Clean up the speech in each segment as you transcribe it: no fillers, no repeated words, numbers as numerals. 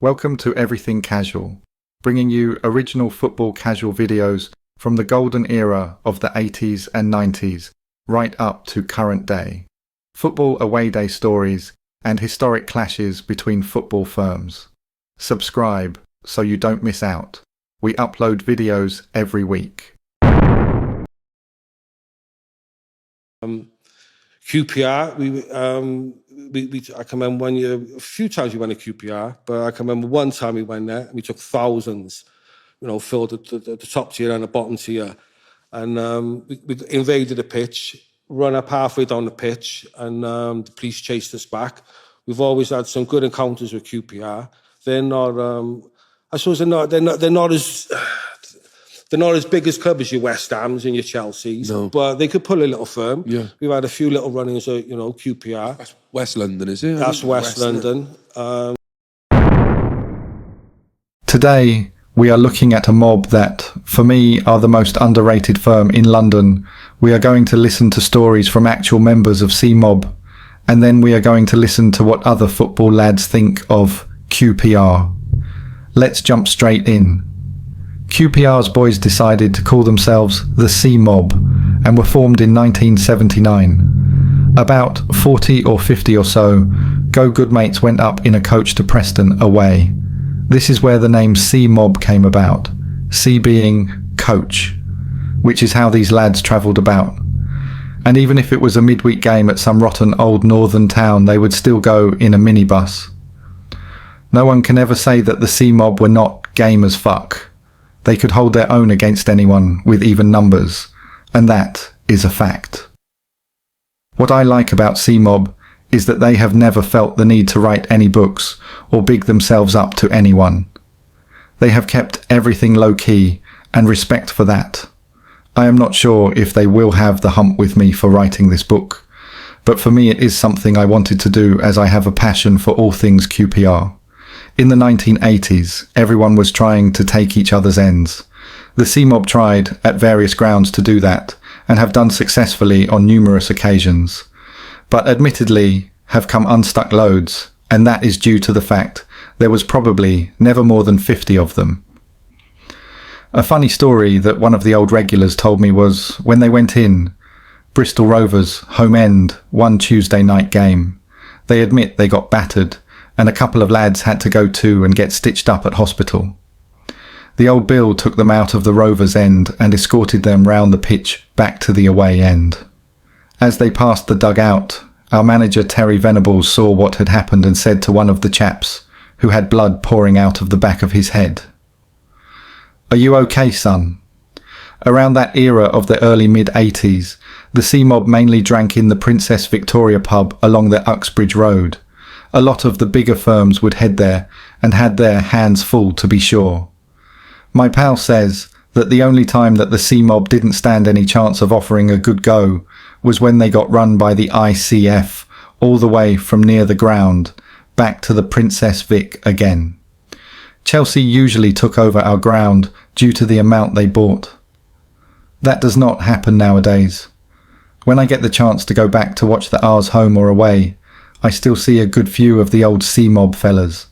Welcome to Everything Casual, bringing you original football casual videos from the golden era of the 80s and 90s, right up to current day. Football away day stories and historic clashes between football firms. Subscribe so you don't miss out. We upload videos every week. QPR, I can remember one year, a few times we went to QPR, but I can remember one time we went there and we took thousands, filled the top tier and the bottom tier. And we invaded the pitch, run up halfway down the pitch, and the police chased us back. We've always had some good encounters with QPR. They're not, I suppose they're not as big as club as your West Hams and your Chelseas, but they could pull a little firm. Yeah. We've had a few little run-ins of, QPR. That's West London, is it? That's West London. Today, we are looking at a mob that, for me, are the most underrated firm in London. We are going to listen to stories from actual members of C-Mob, and then we are going to listen to what other football lads think of QPR. Let's jump straight in. QPR's boys decided to call themselves the C-Mob and were formed in 1979. About 40 or 50 or so go-good mates went up in a coach to Preston away. This is where the name C-Mob came about, C being coach, which is how these lads travelled about. And even if it was a midweek game at some rotten old northern town, they would still go in a minibus. No one can ever say that the C-Mob were not game as fuck. They could hold their own against anyone with even numbers, and that is a fact. What I like about C-Mob is that they have never felt the need to write any books or big themselves up to anyone. They have kept everything low-key, and respect for that. I am not sure if they will have the hump with me for writing this book, but for me it is something I wanted to do as I have a passion for all things QPR. In the 1980s, everyone was trying to take each other's ends. The C-Mob tried, at various grounds, to do that, and have done successfully on numerous occasions. But admittedly, have come unstuck loads, and that is due to the fact there was probably never more than 50 of them. A funny story that one of the old regulars told me was, when they went in, Bristol Rovers, home end, one Tuesday night game. They admit they got battered, and a couple of lads had to go to and get stitched up at hospital. The old Bill took them out of the Rovers' end and escorted them round the pitch back to the away end. As they passed the dugout, our manager Terry Venables saw what had happened and said to one of the chaps, who had blood pouring out of the back of his head, "Are you okay, son?" Around that era of the early mid-80s, the C-Mob mainly drank in the Princess Victoria pub along the Uxbridge Road. A lot of the bigger firms would head there and had their hands full, to be sure. My pal says that the only time that the C-Mob didn't stand any chance of offering a good go was when they got run by the ICF all the way from near the ground back to the Princess Vic again. Chelsea usually took over our ground due to the amount they bought. That does not happen nowadays. When I get the chance to go back to watch the R's home or away, I still see a good few of the old C-Mob fellas.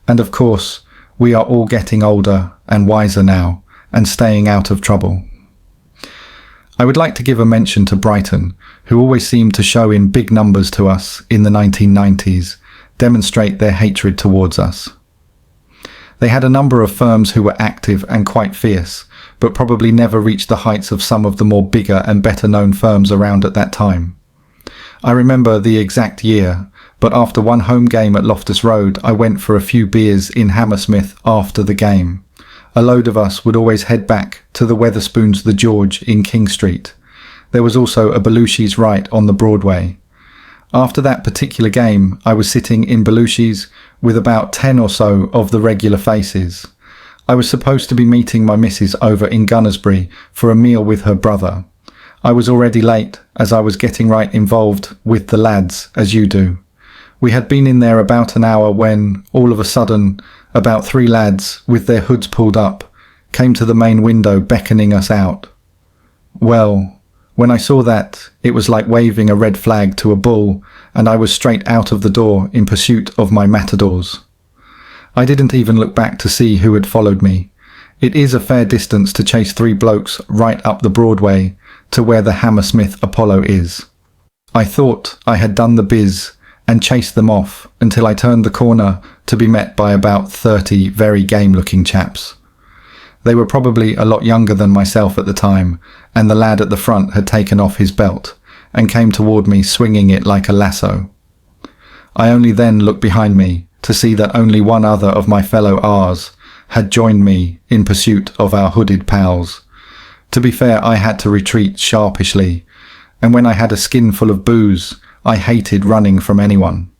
And of course, we are all getting older and wiser now, and staying out of trouble. I would like to give a mention to Brighton, who always seemed to show in big numbers to us in the 1990s, demonstrate their hatred towards us. They had a number of firms who were active and quite fierce, but probably never reached the heights of some of the more bigger and better known firms around at that time. I remember the exact year, but after one home game at Loftus Road, I went for a few beers in Hammersmith after the game. A load of us would always head back to the Wetherspoons The George in King Street. There was also a Belushi's right on the Broadway. After that particular game, I was sitting in Belushi's with about 10 or so of the regular faces. I was supposed to be meeting my missus over in Gunnersbury for a meal with her brother. I was already late, as I was getting right involved with the lads, as you do. We had been in there about an hour when, all of a sudden, about 3 lads, with their hoods pulled up, came to the main window beckoning us out. Well, when I saw that, it was like waving a red flag to a bull, and I was straight out of the door in pursuit of my matadors. I didn't even look back to see who had followed me. It is a fair distance to chase 3 blokes right up the Broadway to where the Hammersmith Apollo is. I thought I had done the biz and chased them off until I turned the corner to be met by about 30 very game-looking chaps. They were probably a lot younger than myself at the time, and the lad at the front had taken off his belt and came toward me swinging it like a lasso. I only then looked behind me to see that only one other of my fellow Rs had joined me in pursuit of our hooded pals. To be fair, I had to retreat sharpishly, and when I had a skin full of booze, I hated running from anyone.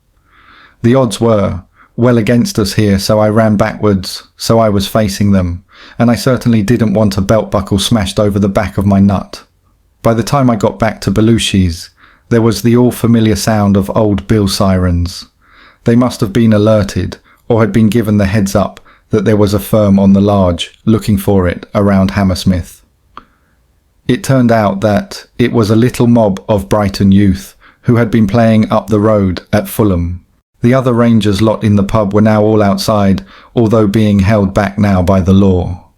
The odds were well against us here, so I ran backwards, so I was facing them, and I certainly didn't want a belt buckle smashed over the back of my nut. By the time I got back to Belushi's, there was the all-familiar sound of old bill sirens. They must have been alerted, or had been given the heads up that there was a firm on the large looking for it around Hammersmith. It turned out that it was a little mob of Brighton youth who had been playing up the road at Fulham. The other Rangers lot in the pub were now all outside, although being held back now by the law.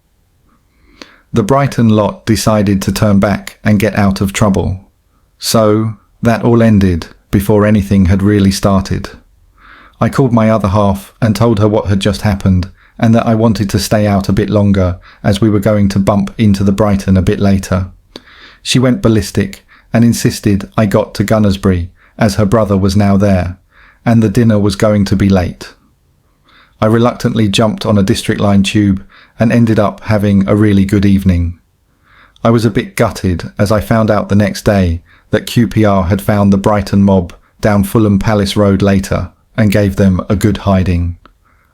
The Brighton lot decided to turn back and get out of trouble. So that all ended before anything had really started. I called my other half and told her what had just happened, and that I wanted to stay out a bit longer as we were going to bump into the Brighton a bit later. She went ballistic and insisted I got to Gunnersbury, as her brother was now there, and the dinner was going to be late. I reluctantly jumped on a District Line tube and ended up having a really good evening. I was a bit gutted as I found out the next day that QPR had found the Brighton mob down Fulham Palace Road later and gave them a good hiding.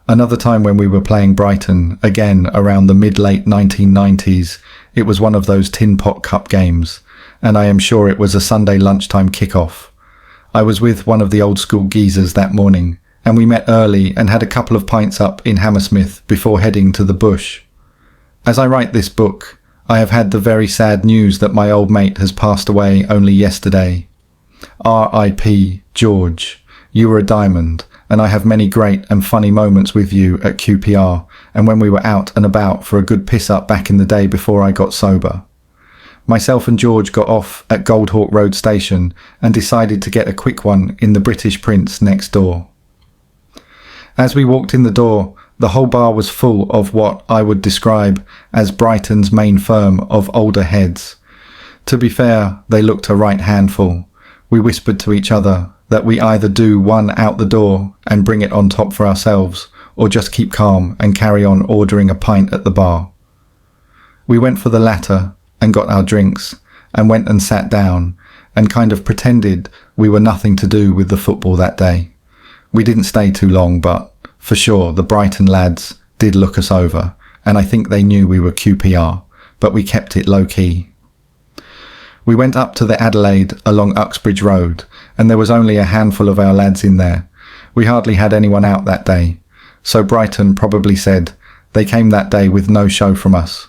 Another time when we were playing Brighton, again around the mid-late 1990s, it was one of those Tin Pot Cup games, and I am sure it was a Sunday lunchtime kick-off. I was with one of the old-school geezers that morning, and we met early and had a couple of pints up in Hammersmith before heading to the bush. As I write this book, I have had the very sad news that my old mate has passed away only yesterday. R.I.P. George, you were a diamond, and I have many great and funny moments with you at QPR and when we were out and about for a good piss-up back in the day before I got sober. Myself and George got off at Goldhawk Road Station and decided to get a quick one in the British Prince next door. As we walked in the door, the whole bar was full of what I would describe as Brighton's main firm of older heads. To be fair, they looked a right handful. We whispered to each other that we either do one out the door and bring it on top for ourselves, or just keep calm and carry on ordering a pint at the bar. We went for the latter and got our drinks, and went and sat down, and kind of pretended we were nothing to do with the football that day. We didn't stay too long, but for sure the Brighton lads did look us over, and I think they knew we were QPR, but we kept it low-key. We went up to the Adelaide along Uxbridge Road, and there was only a handful of our lads in there. We hardly had anyone out that day, so Brighton probably said they came that day with no show from us,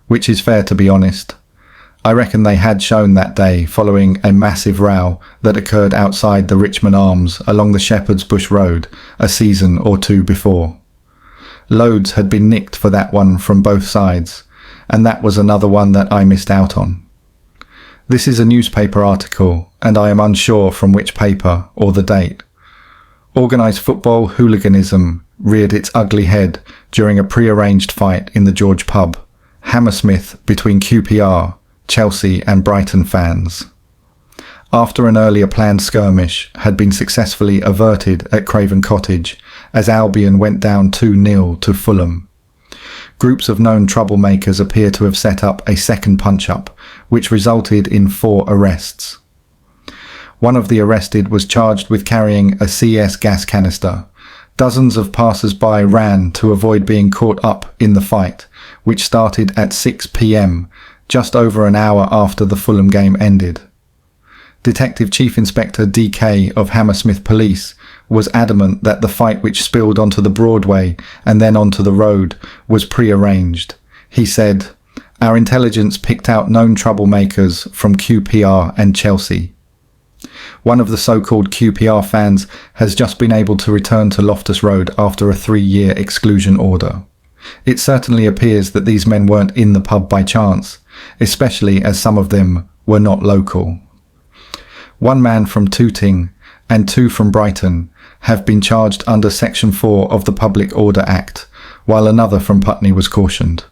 which is fair to be honest. I reckon they had shown that day following a massive row that occurred outside the Richmond Arms along the Shepherd's Bush Road a season or two before. Loads had been nicked for that one from both sides, and that was another one that I missed out on. This is a newspaper article, and I am unsure from which paper or the date. Organised football hooliganism reared its ugly head during a pre-arranged fight in the George pub, Hammersmith between QPR, Chelsea and Brighton fans. After an earlier planned skirmish had been successfully averted at Craven Cottage as Albion went down 2-0 to Fulham. Groups of known troublemakers appear to have set up a second punch-up, which resulted in 4 arrests. One of the arrested was charged with carrying a CS gas canister. Dozens of passers-by ran to avoid being caught up in the fight, which started at 6 p.m, just over an hour after the Fulham game ended. Detective Chief Inspector DK of Hammersmith Police was adamant that the fight which spilled onto the Broadway and then onto the road was pre-arranged. He said, "Our intelligence picked out known troublemakers from QPR and Chelsea." one of the so-called QPR fans has just been able to return to Loftus Road after a 3-year exclusion order. It certainly appears that these men weren't in the pub by chance, especially as some of them were not local. One man from Tooting and 2 from Brighton have been charged under Section 4 of the Public Order Act, while another from Putney was cautioned.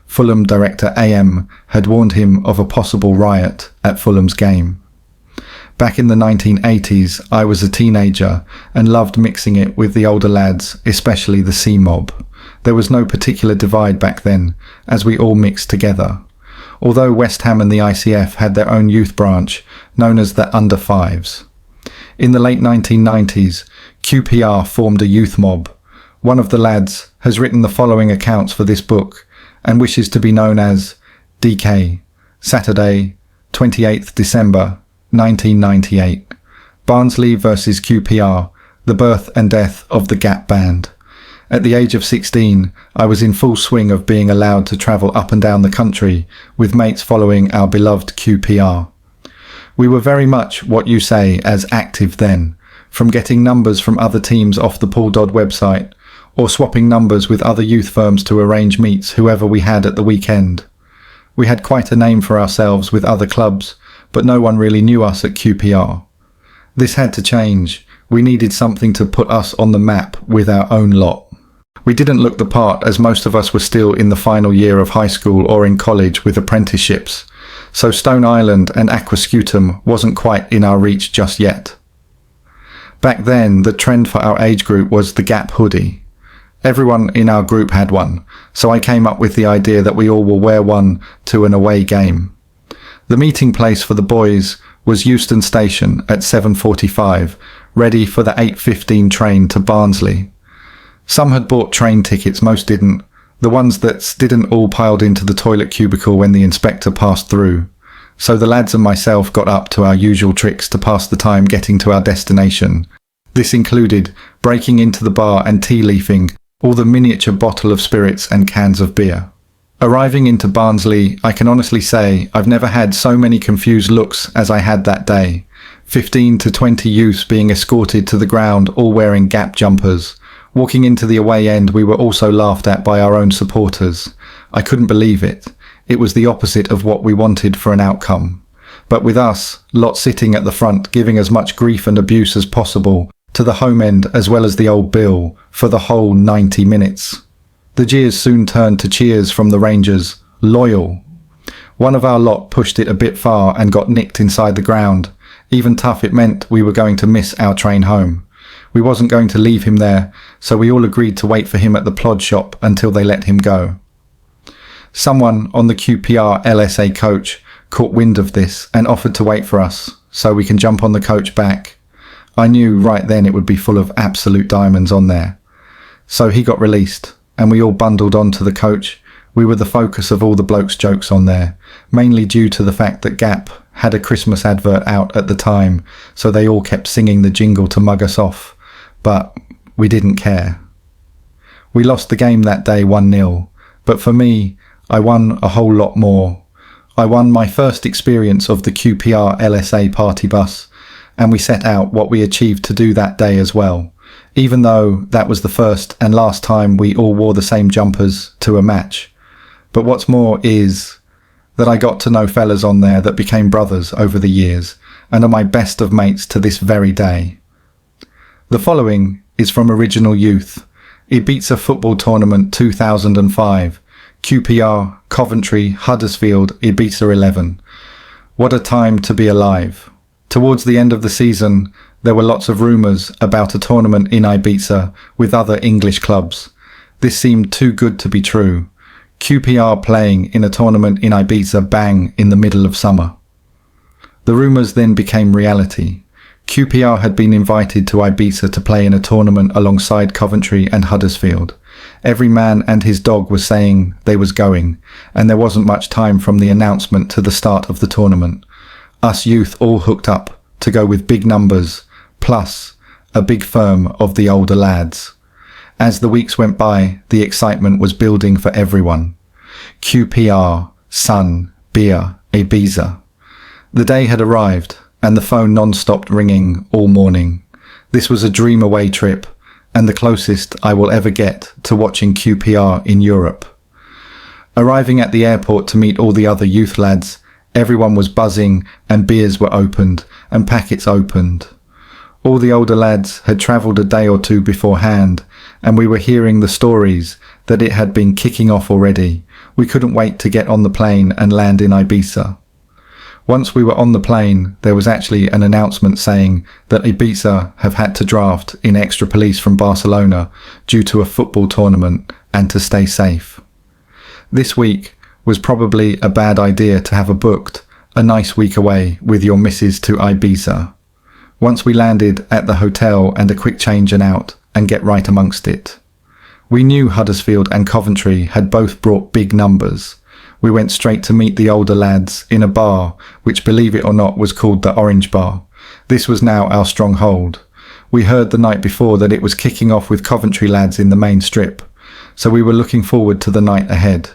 Fulham director AM had warned him of a possible riot at Fulham's game. Back in the 1980s, I was a teenager and loved mixing it with the older lads, especially the C mob. There was no particular divide back then, as we all mixed together. Although West Ham and the ICF had their own youth branch, known as the Under Fives. In the late 1990s, QPR formed a youth mob. One of the lads has written the following accounts for this book and wishes to be known as DK, Saturday, 28th December 1998. Barnsley versus QPR, the birth and death of the Gap Band. At the age of 16, I was in full swing of being allowed to travel up and down the country with mates following our beloved QPR. We were very much what you say as active then, from getting numbers from other teams off the Paul Dodd website, or swapping numbers with other youth firms to arrange meets whoever we had at the weekend. We had quite a name for ourselves with other clubs, but no one really knew us at QPR. This had to change. We needed something to put us on the map with our own lot. We didn't look the part, as most of us were still in the final year of high school or in college with apprenticeships, so Stone Island and Aquascutum wasn't quite in our reach just yet. Back then, the trend for our age group was the Gap hoodie. Everyone in our group had one, so I came up with the idea that we all will wear one to an away game. The meeting place for the boys was Euston Station at 7:45, ready for the 8:15 train to Barnsley. Some had bought train tickets, most didn't. The ones that didn't all piled into the toilet cubicle when the inspector passed through. So the lads and myself got up to our usual tricks to pass the time getting to our destination. This included breaking into the bar and tea-leafing all the miniature bottle of spirits and cans of beer. Arriving into Barnsley, I can honestly say I've never had so many confused looks as I had that day. 15 to 20 youths being escorted to the ground, all wearing Gap jumpers. Walking into the away end, we were also laughed at by our own supporters. I couldn't believe it. It was the opposite of what we wanted for an outcome. But with us, lot sitting at the front, giving as much grief and abuse as possible to the home end as well as the old Bill for the whole 90 minutes. The jeers soon turned to cheers from the Rangers. Loyal. One of our lot pushed it a bit far and got nicked inside the ground. Even tough, it meant we were going to miss our train home. We wasn't going to leave him there, so we all agreed to wait for him at the plod shop until they let him go. Someone on the QPR LSA coach caught wind of this and offered to wait for us so we can jump on the coach back. I knew right then it would be full of absolute diamonds on there. So he got released and we all bundled onto the coach. We were the focus of all the blokes' jokes on there, mainly due to the fact that Gap had a Christmas advert out at the time, so they all kept singing the jingle to mug us off. But we didn't care. We lost the game that day 1-0, but for me, I won a whole lot more. I won my first experience of the QPR LSA party bus, and we set out what we achieved to do that day as well, even though that was the first and last time we all wore the same jumpers to a match. But what's more is that I got to know fellas on there that became brothers over the years, and are my best of mates to this very day. The following is from Original Youth, Ibiza Football Tournament 2005, QPR, Coventry, Huddersfield, Ibiza 11. What a time to be alive. Towards the end of the season, there were lots of rumours about a tournament in Ibiza with other English clubs. This seemed too good to be true. QPR playing in a tournament in Ibiza bang in the middle of summer. The rumours then became reality. QPR had been invited to Ibiza to play in a tournament alongside Coventry and Huddersfield. Every man and his dog was saying they was going, and there wasn't much time from the announcement to the start of the tournament. Us youth all hooked up to go with big numbers, plus a big firm of the older lads. As the weeks went by, the excitement was building for everyone. QPR, sun, beer, Ibiza. The day had arrived, and the phone non-stopped ringing all morning. This was a dream away trip, and the closest I will ever get to watching QPR in Europe. Arriving at the airport to meet all the other youth lads, everyone was buzzing and beers were opened and packets opened. All the older lads had travelled a day or two beforehand, and we were hearing the stories that it had been kicking off already. We couldn't wait to get on the plane and land in Ibiza. Once we were on the plane, there was actually an announcement saying that Ibiza have had to draft in extra police from Barcelona due to a football tournament and to stay safe. This week was probably a bad idea to have booked a nice week away with your missus to Ibiza. Once we landed at the hotel and a quick change and out and get right amongst it. We knew Huddersfield and Coventry had both brought big numbers. We went straight to meet the older lads in a bar, which, believe it or not, was called the Orange Bar. This was now our stronghold. We heard the night before that it was kicking off with Coventry lads in the main strip, so we were looking forward to the night ahead.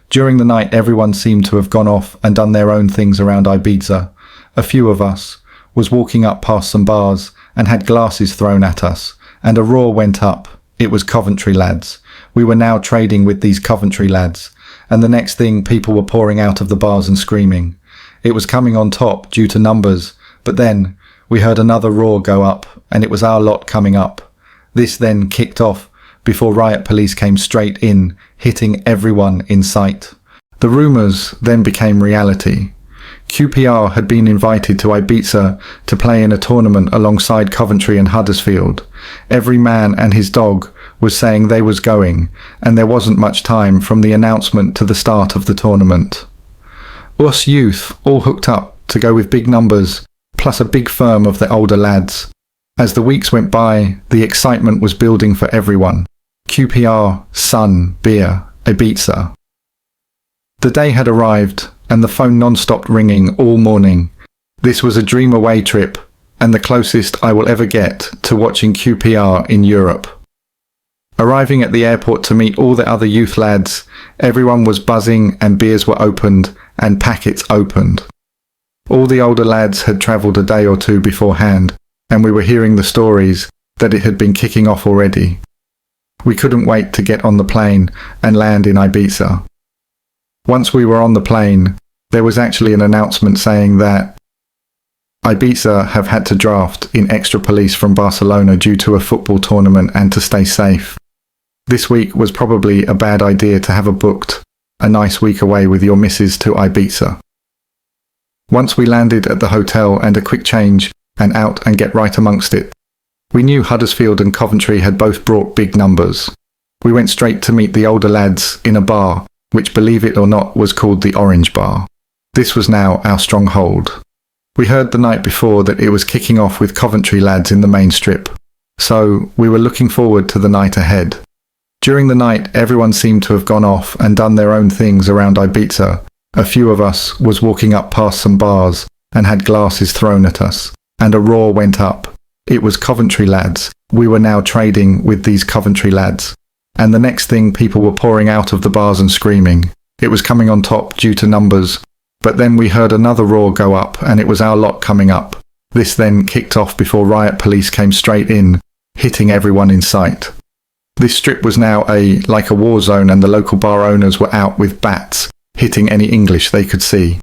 During the night, everyone seemed to have gone off and done their own things around Ibiza. A few of us was walking up past some bars and had glasses thrown at us, and a roar went up. It was Coventry lads. We were now trading with these Coventry lads, and the next thing, people were pouring out of the bars and screaming. It was coming on top due to numbers, but then we heard another roar go up, and it was our lot coming up. This then kicked off before riot police came straight in, hitting everyone in sight. The rumours then became reality. QPR had been invited to Ibiza to play in a tournament alongside Coventry and Huddersfield. Every man and his dog was saying they was going, and there wasn't much time from the announcement to the start of the tournament. Us youth all hooked up to go with big numbers, plus a big firm of the older lads. As the weeks went by, the excitement was building for everyone. QPR, sun, beer, Ibiza. The day had arrived, and the phone non-stopped ringing all morning. This was a dream away trip, and the closest I will ever get to watching QPR in Europe. Arriving at the airport to meet all the other youth lads, everyone was buzzing and beers were opened and packets opened. All the older lads had travelled a day or two beforehand, and we were hearing the stories that it had been kicking off already. We couldn't wait to get on the plane and land in Ibiza. Once we were on the plane, there was actually an announcement saying that Ibiza have had to draft in extra police from Barcelona due to a football tournament and to stay safe. This week was probably a bad idea to have booked a nice week away with your missus to Ibiza. Once we landed at the hotel and a quick change and out and get right amongst it. We knew Huddersfield and Coventry had both brought big numbers. We went straight to meet the older lads in a bar, which, believe it or not, was called the Orange Bar. This was now our stronghold. We heard the night before that it was kicking off with Coventry lads in the main strip, so we were looking forward to the night ahead. During the night, everyone seemed to have gone off and done their own things around Ibiza. A few of us was walking up past some bars and had glasses thrown at us, and a roar went up. It was Coventry lads. We were now trading with these Coventry lads, and the next thing, people were pouring out of the bars and screaming. It was coming on top due to numbers, but then we heard another roar go up, and it was our lot coming up. This then kicked off before riot police came straight in, hitting everyone in sight. This strip was now like a war zone, and the local bar owners were out with bats, hitting any English they could see.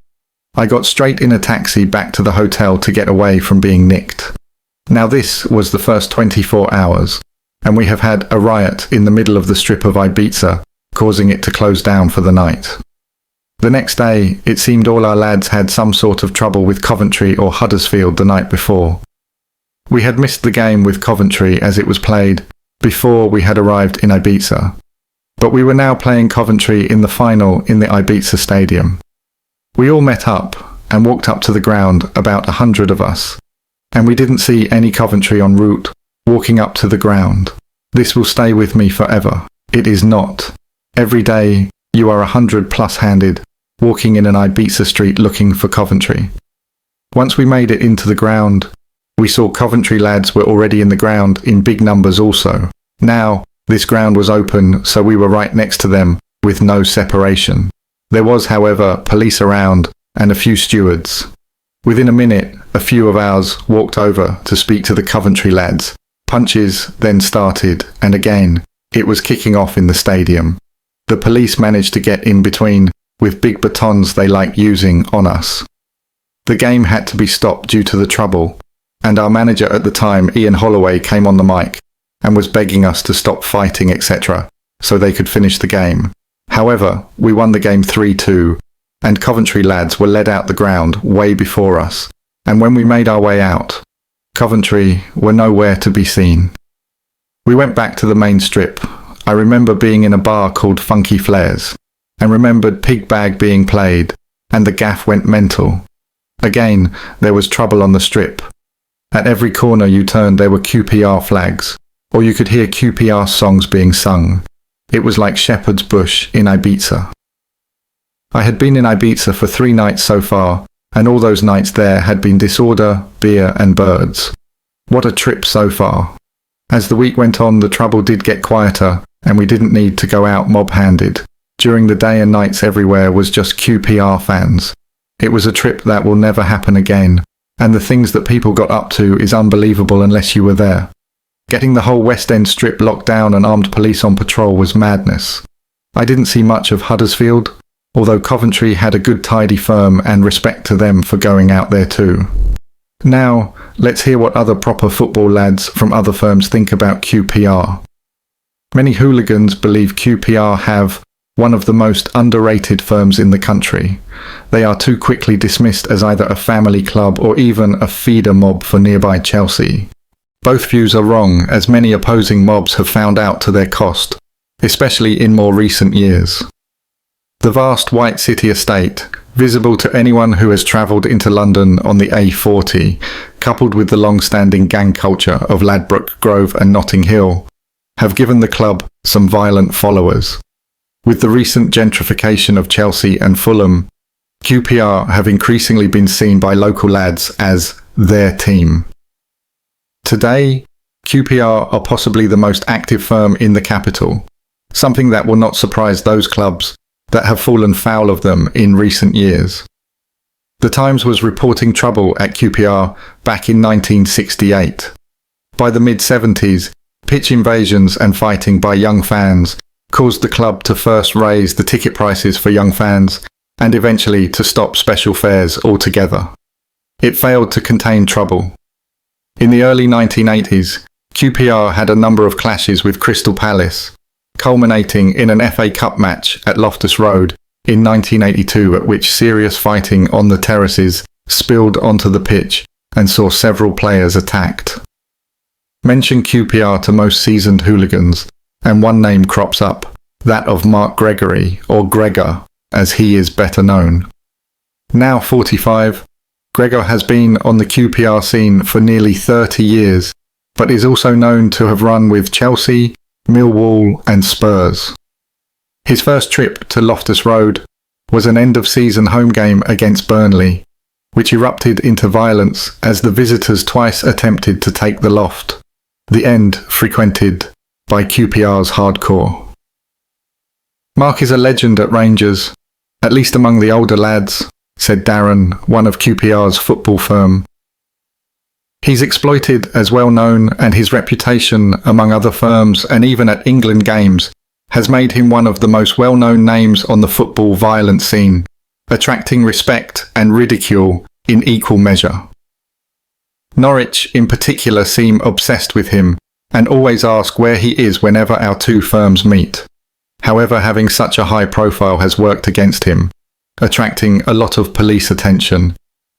I got straight in a taxi back to the hotel to get away from being nicked. Now this was the first 24 hours, and we have had a riot in the middle of the strip of Ibiza, causing it to close down for the night. The next day, it seemed all our lads had some sort of trouble with Coventry or Huddersfield the night before. We had missed the game with Coventry as it was played before we had arrived in Ibiza, but we were now playing Coventry in the final in the Ibiza stadium. We all met up and walked up to the ground, about 100 of us, and we didn't see any Coventry en route walking up to the ground. This will stay with me forever. It is not. Every day you are 100+ handed, walking in an Ibiza street looking for Coventry. Once we made it into the ground, we saw Coventry lads were already in the ground in big numbers also. Now, this ground was open, so we were right next to them with no separation. There was, however, police around and a few stewards. Within a minute, a few of ours walked over to speak to the Coventry lads. Punches then started, and again, it was kicking off in the stadium. The police managed to get in between with big batons they like using on us. The game had to be stopped due to the trouble, and our manager at the time, Ian Holloway, came on the mic and was begging us to stop fighting, etc., so they could finish the game. However, we won the game 3-2, and Coventry lads were led out the ground way before us, and when we made our way out, Coventry were nowhere to be seen. We went back to the main strip. I remember being in a bar called Funky Flares, and remembered Pig Bag being played, and the gaff went mental. Again, there was trouble on the strip. At every corner you turned there were QPR flags, or you could hear QPR songs being sung. It was like Shepherd's Bush in Ibiza. I had been in Ibiza for 3 nights so far, and all those nights there had been disorder, beer and birds. What a trip so far. As the week went on, the trouble did get quieter, and we didn't need to go out mob-handed. During the day and nights everywhere was just QPR fans. It was a trip that will never happen again, and the things that people got up to is unbelievable unless you were there. Getting the whole West End strip locked down and armed police on patrol was madness. I didn't see much of Huddersfield, although Coventry had a good tidy firm and respect to them for going out there too. Now, let's hear what other proper football lads from other firms think about QPR. Many hooligans believe QPR have one of the most underrated firms in the country. They are too quickly dismissed as either a family club or even a feeder mob for nearby Chelsea. Both views are wrong, as many opposing mobs have found out to their cost, especially in more recent years. The vast White City estate, visible to anyone who has travelled into London on the A40, coupled with the long-standing gang culture of Ladbroke Grove and Notting Hill, have given the club some violent followers. With the recent gentrification of Chelsea and Fulham, QPR have increasingly been seen by local lads as their team. Today, QPR are possibly the most active firm in the capital, something that will not surprise those clubs that have fallen foul of them in recent years. The Times was reporting trouble at QPR back in 1968. By the mid-70s, pitch invasions and fighting by young fans caused the club to first raise the ticket prices for young fans and eventually to stop special fares altogether. It failed to contain trouble. In the early 1980s, QPR had a number of clashes with Crystal Palace, culminating in an FA Cup match at Loftus Road in 1982, at which serious fighting on the terraces spilled onto the pitch and saw several players attacked. Mention QPR to most seasoned hooligans, and one name crops up, that of Mark Gregory, or Gregor, as he is better known. Now 45, Gregor has been on the QPR scene for nearly 30 years, but is also known to have run with Chelsea, Millwall and Spurs. His first trip to Loftus Road was an end-of-season home game against Burnley, which erupted into violence as the visitors twice attempted to take the loft, the end frequented by QPR's hardcore. Mark is a legend at Rangers, at least among the older lads, said Darren, one of QPR's football firm. He's exploited as well known, and his reputation among other firms and even at England games has made him one of the most well-known names on the football violence scene, attracting respect and ridicule in equal measure. Norwich in particular seem obsessed with him and always ask where he is whenever our two firms meet. However, having such a high profile has worked against him, attracting a lot of police attention,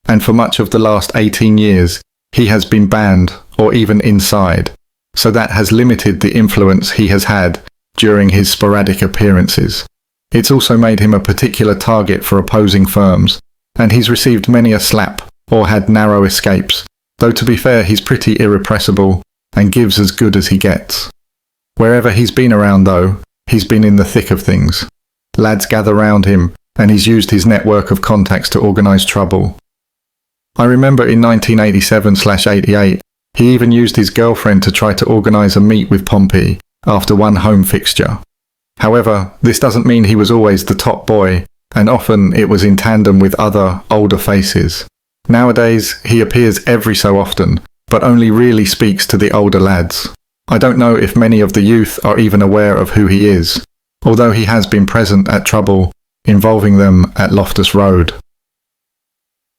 and for much of the last 18 years he has been banned or even inside, so that has limited the influence he has had during his sporadic appearances. It's also made him a particular target for opposing firms, and he's received many a slap or had narrow escapes, though to be fair he's pretty irrepressible and gives as good as he gets. Wherever he's been around though, he's been in the thick of things. Lads gather round him, and he's used his network of contacts to organise trouble. I remember in 1987/88, he even used his girlfriend to try to organise a meet with Pompey after one home fixture. However, this doesn't mean he was always the top boy, and often it was in tandem with other, older faces. Nowadays, he appears every so often, but only really speaks to the older lads. I don't know if many of the youth are even aware of who he is, although he has been present at trouble involving them at Loftus Road.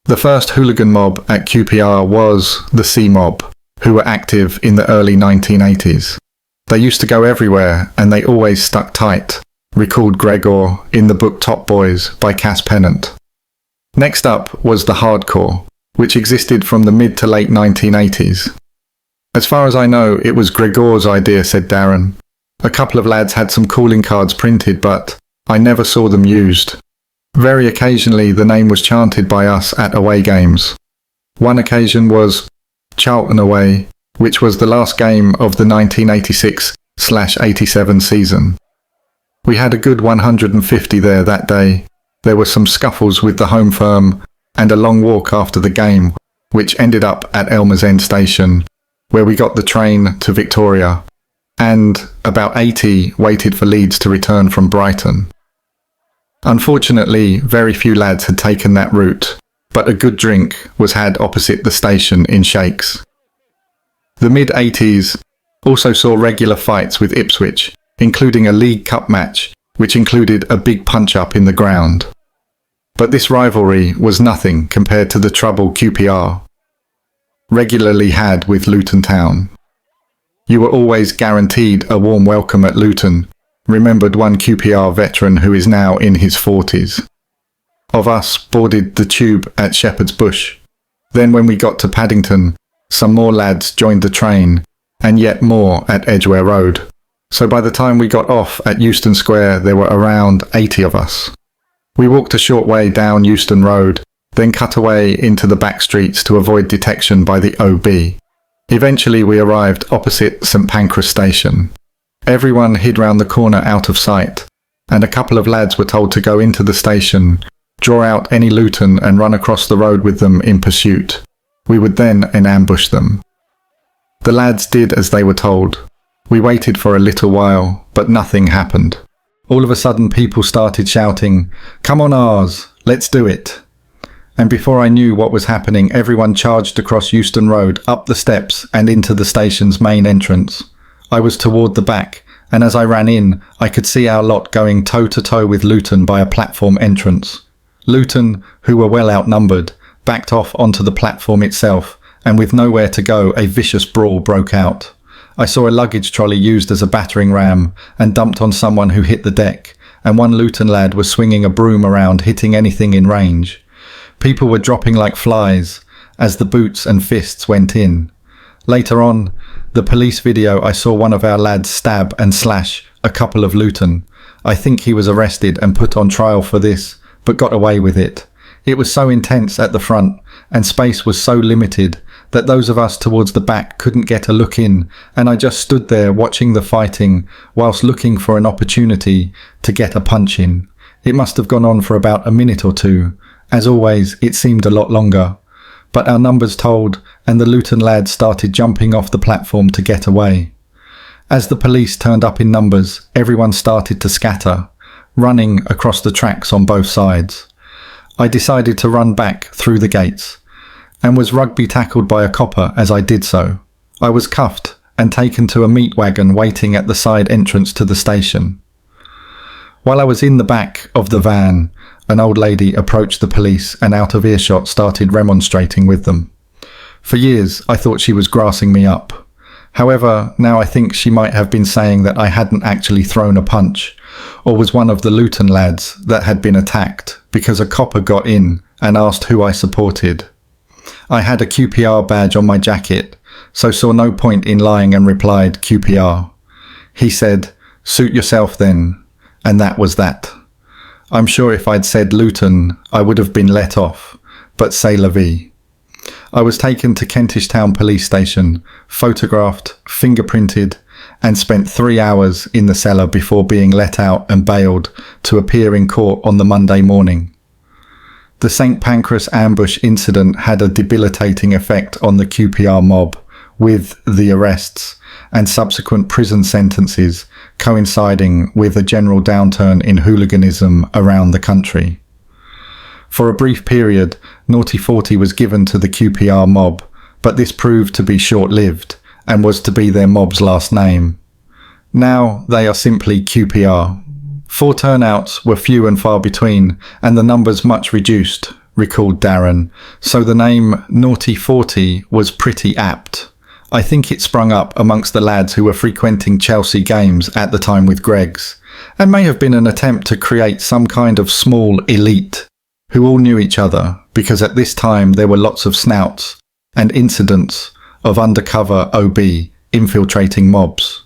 The first hooligan mob at QPR was the C Mob, who were active in the early 1980s. They used to go everywhere and they always stuck tight, recalled Gregor in the book Top Boys by Cass Pennant. Next up was the hardcore, which existed from the mid to late 1980s. As far as I know, it was Gregor's idea, said Darren. A couple of lads had some calling cards printed, but I never saw them used. Very occasionally the name was chanted by us at away games. One occasion was Charlton away, which was the last game of the 1986/87 season. We had a good 150 there that day. There were some scuffles with the home firm and a long walk after the game, which ended up at Elmer's End Station, where we got the train to Victoria, and about 80 waited for Leeds to return from Brighton. Unfortunately, very few lads had taken that route, but a good drink was had opposite the station in Shakes. The mid-80s also saw regular fights with Ipswich, including a League Cup match, which included a big punch-up in the ground. But this rivalry was nothing compared to the trouble QPR regularly had with Luton Town. You were always guaranteed a warm welcome at Luton, remembered one QPR veteran who is now in his 40s. Of us boarded the tube at Shepherd's Bush. Then when we got to Paddington, some more lads joined the train, and yet more at Edgware Road. So by the time we got off at Euston Square, there were around 80 of us. We walked a short way down Euston Road, then cut away into the back streets to avoid detection by the OB. Eventually we arrived opposite St Pancras Station. Everyone hid round the corner out of sight, and a couple of lads were told to go into the station, draw out any Luton and run across the road with them in pursuit. We would then ambush them. The lads did as they were told. We waited for a little while, but nothing happened. All of a sudden people started shouting, "Come on ours, let's do it." And before I knew what was happening, everyone charged across Euston Road, up the steps and into the station's main entrance. I was toward the back, and as I ran in, I could see our lot going toe-to-toe with Luton by a platform entrance. Luton, who were well outnumbered, backed off onto the platform itself, and with nowhere to go, a vicious brawl broke out. I saw a luggage trolley used as a battering ram and dumped on someone who hit the deck, and one Luton lad was swinging a broom around, hitting anything in range. People were dropping like flies as the boots and fists went in. Later on, the police video, I saw one of our lads stab and slash a couple of Luton. I think he was arrested and put on trial for this, but got away with it. It was so intense at the front, and space was so limited, that those of us towards the back couldn't get a look in, and I just stood there watching the fighting whilst looking for an opportunity to get a punch in. It must have gone on for about a minute or two. As always, it seemed a lot longer. But our numbers told, and the Luton lads started jumping off the platform to get away. As the police turned up in numbers, everyone started to scatter, running across the tracks on both sides. I decided to run back through the gates, and was rugby tackled by a copper as I did so. I was cuffed and taken to a meat wagon waiting at the side entrance to the station. While I was in the back of the van, an old lady approached the police and out of earshot started remonstrating with them. For years I thought she was grassing me up. However, now I think she might have been saying that I hadn't actually thrown a punch, or was one of the Luton lads that had been attacked because a copper got in and asked who I supported. I had a QPR badge on my jacket, so saw no point in lying and replied QPR. He said, "Suit yourself then," and that was that. I'm sure if I'd said Luton, I would have been let off, but c'est la vie. I was taken to Kentish Town Police Station, photographed, fingerprinted, and spent 3 hours in the cellar before being let out and bailed to appear in court on the Monday morning. The St Pancras ambush incident had a debilitating effect on the QPR mob, with the arrests and subsequent prison sentences coinciding with a general downturn in hooliganism around the country. For a brief period, Nottm Forest was given to the QPR mob, but this proved to be short-lived and was to be their mob's last name. Now they are simply QPR. 4 turnouts were few and far between, and the numbers much reduced, recalled Darren, so the name Nottm Forest was pretty apt. I think it sprung up amongst the lads who were frequenting Chelsea games at the time with Greggs, and may have been an attempt to create some kind of small elite who all knew each other, because at this time there were lots of snouts and incidents of undercover OB infiltrating mobs.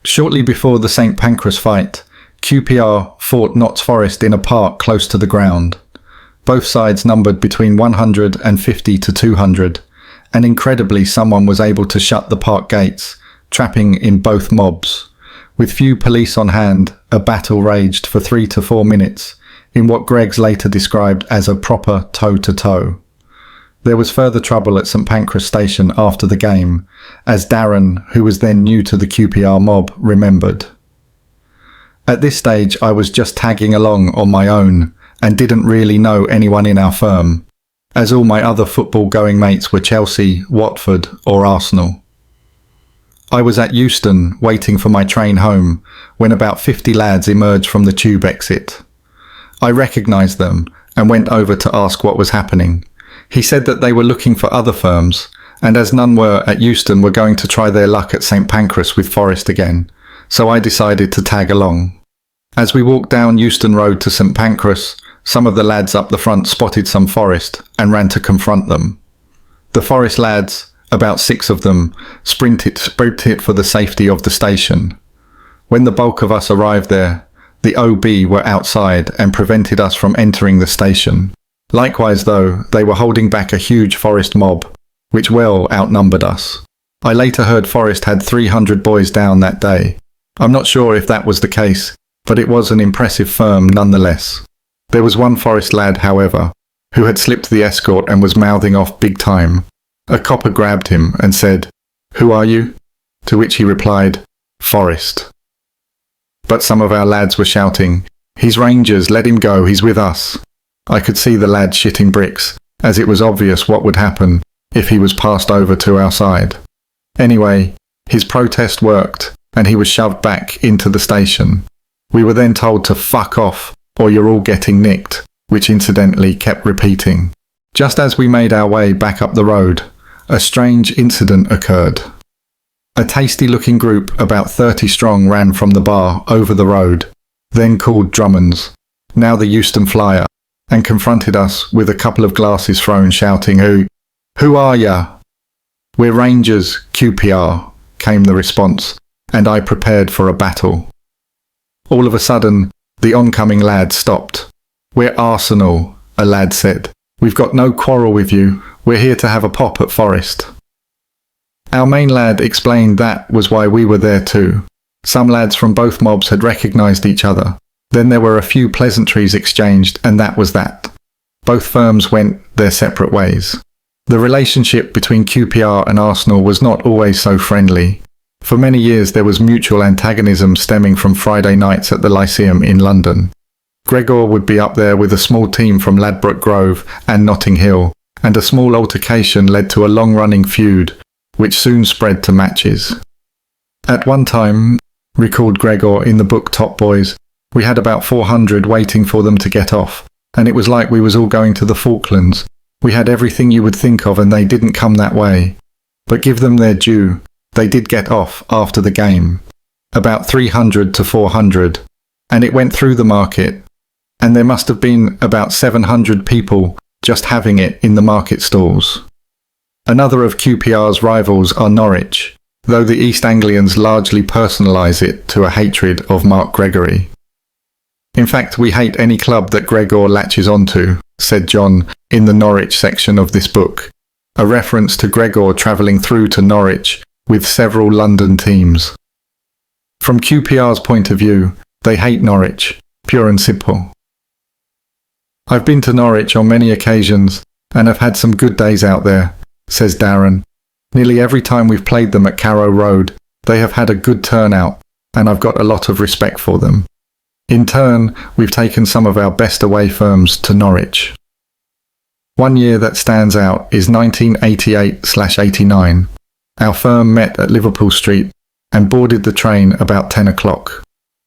Shortly before the St Pancras fight, QPR fought Nottm Forest in a park close to the ground. Both sides numbered between 150 to 200, and incredibly someone was able to shut the park gates, trapping in both mobs. With few police on hand, a battle raged for 3 to 4 minutes, in what Greggs later described as a proper toe-to-toe. There was further trouble at St Pancras Station after the game, as Darren, who was then new to the QPR mob, remembered. At this stage I was just tagging along on my own and didn't really know anyone in our firm, as all my other football-going mates were Chelsea, Watford or Arsenal. I was at Euston waiting for my train home when about 50 lads emerged from the tube exit. I recognised them and went over to ask what was happening. He said that they were looking for other firms, and as none were at Euston, were going to try their luck at St Pancras with Forest again, so I decided to tag along. As we walked down Euston Road to St Pancras, some of the lads up the front spotted some Forest and ran to confront them. The Forest lads, about 6 of them, sprinted for the safety of the station. When the bulk of us arrived there, the OB were outside and prevented us from entering the station. Likewise, though, they were holding back a huge Forest mob, which well outnumbered us. I later heard Forest had 300 boys down that day. I'm not sure if that was the case, but it was an impressive firm nonetheless. There was one Forest lad, however, who had slipped the escort and was mouthing off big time. A copper grabbed him and said, "Who are you?" To which he replied, "Forest." But some of our lads were shouting, "He's Rangers, let him go, he's with us." I could see the lad shitting bricks, as it was obvious what would happen if he was passed over to our side. Anyway, his protest worked, and he was shoved back into the station. We were then told to fuck off, or you're all getting nicked, which incidentally kept repeating. Just as we made our way back up the road, a strange incident occurred. A tasty-looking group, about 30 strong, ran from the bar over the road, then called Drummond's, now the Euston Flyer, and confronted us with a couple of glasses thrown, shouting, Who are ya?" "We're Rangers, QPR," came the response, and I prepared for a battle. All of a sudden, the oncoming lad stopped. "We're Arsenal," a lad said. "We've got no quarrel with you. We're here to have a pop at Forest." Our main lad explained that was why we were there too. Some lads from both mobs had recognised each other. Then there were a few pleasantries exchanged, and that was that. Both firms went their separate ways. The relationship between QPR and Arsenal was not always so friendly. For many years there was mutual antagonism stemming from Friday nights at the Lyceum in London. Gregor would be up there with a small team from Ladbroke Grove and Notting Hill, and a small altercation led to a long-running feud, which soon spread to matches. At one time, recalled Gregor in the book Top Boys, we had about 400 waiting for them to get off, and it was like we was all going to the Falklands. We had everything you would think of, and they didn't come that way. But give them their due, they did get off after the game. About 300 to 400, and it went through the market, and there must have been about 700 people just having it in the market stalls. Another of QPR's rivals are Norwich, though the East Anglians largely personalise it to a hatred of Mark Gregory. "In fact, we hate any club that Gregor latches onto," said John in the Norwich section of this book, a reference to Gregor travelling through to Norwich with several London teams. From QPR's point of view, they hate Norwich, pure and simple. "I've been to Norwich on many occasions and have had some good days out there," says Darren. "Nearly every time we've played them at Carrow Road, they have had a good turnout, and I've got a lot of respect for them. In turn, we've taken some of our best away firms to Norwich." One year that stands out is 1988/89. Our firm met at Liverpool Street and boarded the train about 10 o'clock.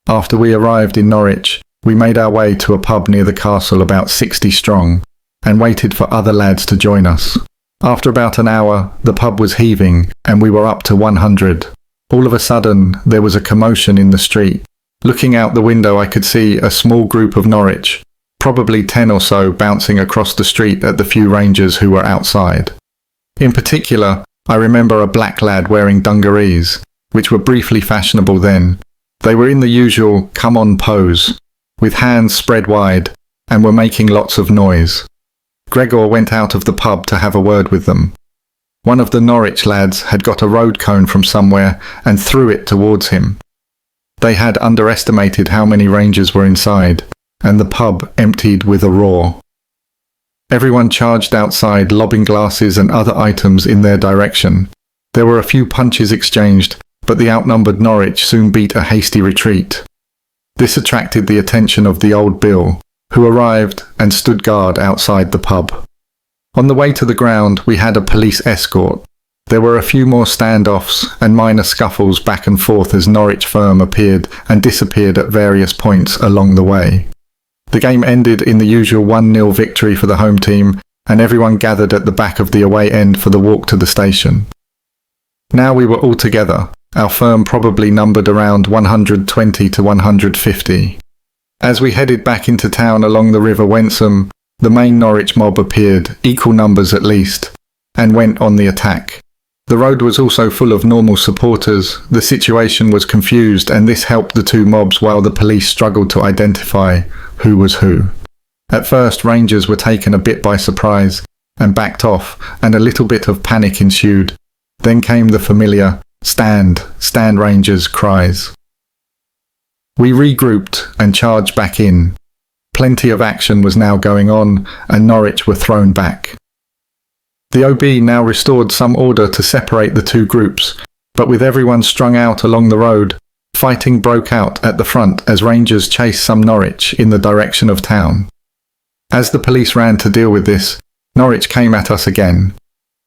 After we arrived in Norwich, we made our way to a pub near the castle about 60 strong and waited for other lads to join us. After about an hour, the pub was heaving and we were up to 100. All of a sudden, there was a commotion in the street. Looking out the window, I could see a small group of Norwich, probably 10 or so, bouncing across the street at the few Rangers who were outside. In particular, I remember a black lad wearing dungarees, which were briefly fashionable then. They were in the usual come on pose, with hands spread wide, and were making lots of noise. Gregor went out of the pub to have a word with them. One of the Norwich lads had got a road cone from somewhere and threw it towards him. They had underestimated how many Rangers were inside, and the pub emptied with a roar. Everyone charged outside, lobbing glasses and other items in their direction. There were a few punches exchanged, but the outnumbered Norwich soon beat a hasty retreat. This attracted the attention of the old Bill, who arrived and stood guard outside the pub. On the way to the ground, we had a police escort. There were a few more standoffs and minor scuffles back and forth as Norwich firm appeared and disappeared at various points along the way. The game ended in the usual 1-0 victory for the home team, and everyone gathered at the back of the away end for the walk to the station. Now we were all together. Our firm probably numbered around 120 to 150. As we headed back into town along the River Wensum, the main Norwich mob appeared, equal numbers at least, and went on the attack. The road was also full of normal supporters. The situation was confused, and this helped the two mobs while the police struggled to identify who was who. At first, Rangers were taken a bit by surprise and backed off, and a little bit of panic ensued. Then came the familiar "Stand, stand Rangers" cries. We regrouped and charged back in. Plenty of action was now going on, and Norwich were thrown back. The OB now restored some order to separate the two groups, but with everyone strung out along the road, fighting broke out at the front as Rangers chased some Norwich in the direction of town. As the police ran to deal with this, Norwich came at us again.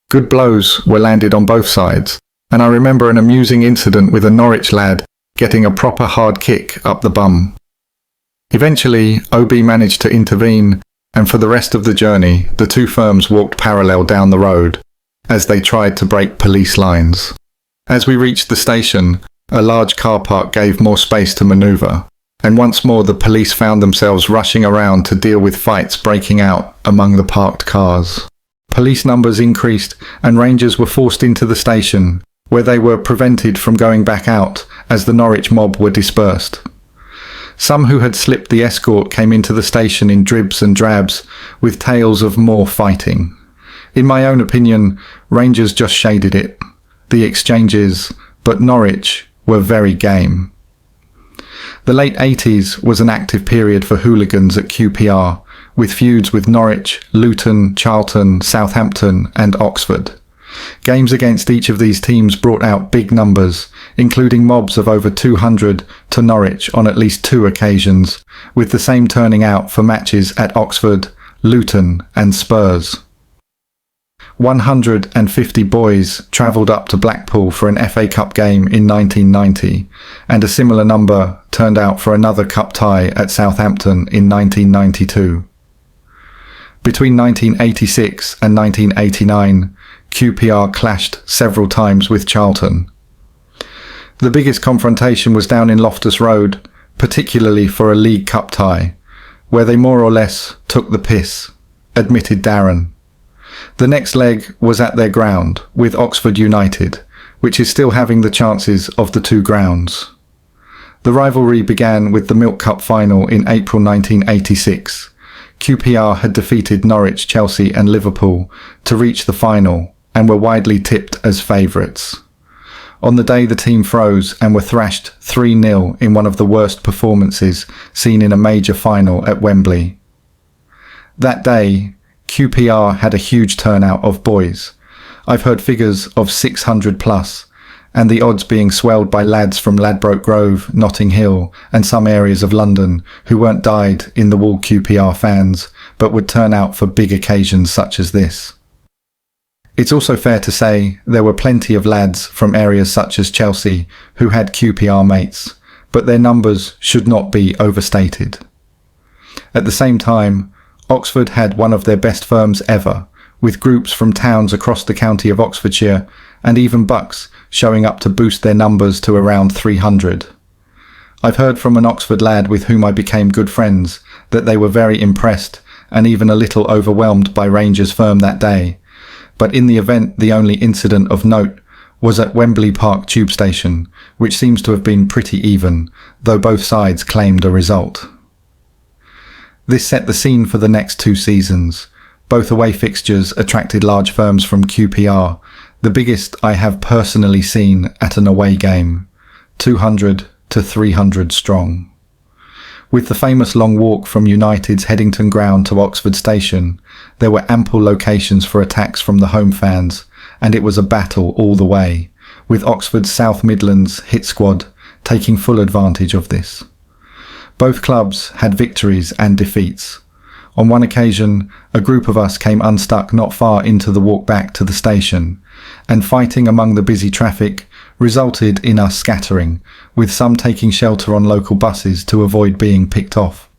Good blows were landed on both sides, and I remember an amusing incident with a Norwich lad getting a proper hard kick up the bum. Eventually, OB managed to intervene, and for the rest of the journey, the two firms walked parallel down the road as they tried to break police lines. As we reached the station, a large car park gave more space to manoeuvre, and once more the police found themselves rushing around to deal with fights breaking out among the parked cars. Police numbers increased, and Rangers were forced into the station, where they were prevented from going back out as the Norwich mob were dispersed. Some who had slipped the escort came into the station in dribs and drabs, with tales of more fighting. In my own opinion, Rangers just shaded it, the exchanges, but Norwich were very game. The late 80s was an active period for hooligans at QPR, with feuds with Norwich, Luton, Charlton, Southampton and Oxford. Games against each of these teams brought out big numbers, including mobs of over 200 to Norwich on at least 2 occasions, with the same turning out for matches at Oxford, Luton and Spurs. 150 boys travelled up to Blackpool for an FA Cup game in 1990, and a similar number turned out for another cup tie at Southampton in 1992. Between 1986 and 1989, QPR clashed several times with Charlton. The biggest confrontation was down in Loftus Road, particularly for a League Cup tie, where they more or less took the piss, admitted Darren. The next leg was at their ground, with Oxford United, which is still having the chances of the two grounds. The rivalry began with the Milk Cup final in April 1986. QPR had defeated Norwich, Chelsea and Liverpool to reach the final, and were widely tipped as favourites. On the day the team froze and were thrashed 3-0 in one of the worst performances seen in a major final at Wembley. That day, QPR had a huge turnout of boys. I've heard figures of 600 plus, and the odds being swelled by lads from Ladbroke Grove, Notting Hill and some areas of London who weren't dyed in the wool QPR fans, but would turn out for big occasions such as this. It's also fair to say there were plenty of lads from areas such as Chelsea who had QPR mates, but their numbers should not be overstated. At the same time, Oxford had one of their best firms ever, with groups from towns across the county of Oxfordshire and even Bucks showing up to boost their numbers to around 300. I've heard from an Oxford lad with whom I became good friends that they were very impressed and even a little overwhelmed by Rangers' firm that day, but in the event the only incident of note was at Wembley Park tube station, which seems to have been pretty even, though both sides claimed a result. This set the scene for the next 2 seasons. Both away fixtures attracted large firms from QPR, the biggest I have personally seen at an away game, 200 to 300 strong. With the famous long walk from United's Headington Ground to Oxford Station, there were ample locations for attacks from the home fans, and it was a battle all the way, with Oxford's South Midlands hit squad taking full advantage of this. Both clubs had victories and defeats. On one occasion, a group of us came unstuck not far into the walk back to the station, and fighting among the busy traffic resulted in us scattering, with some taking shelter on local buses to avoid being picked off.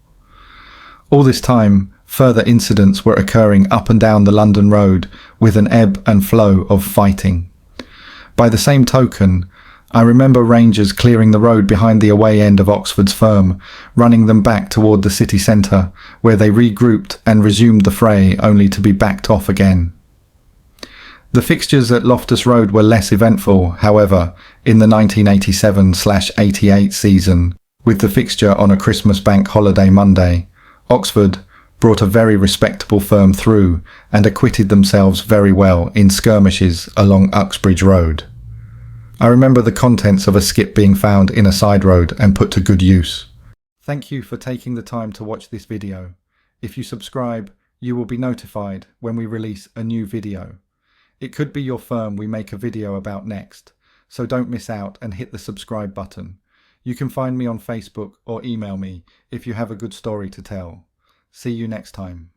All this time, further incidents were occurring up and down the London road with an ebb and flow of fighting. By the same token, I remember Rangers clearing the road behind the away end of Oxford's firm, running them back toward the city centre, where they regrouped and resumed the fray only to be backed off again. The fixtures at Loftus Road were less eventful, however, in the 1987/88 season, with the fixture on a Christmas bank holiday Monday. Oxford brought a very respectable firm through and acquitted themselves very well in skirmishes along Uxbridge Road. I remember the contents of a skip being found in a side road and put to good use. Thank you for taking the time to watch this video. If you subscribe, you will be notified when we release a new video. It could be your firm we make a video about next, so don't miss out and hit the subscribe button. You can find me on Facebook or email me if you have a good story to tell. See you next time.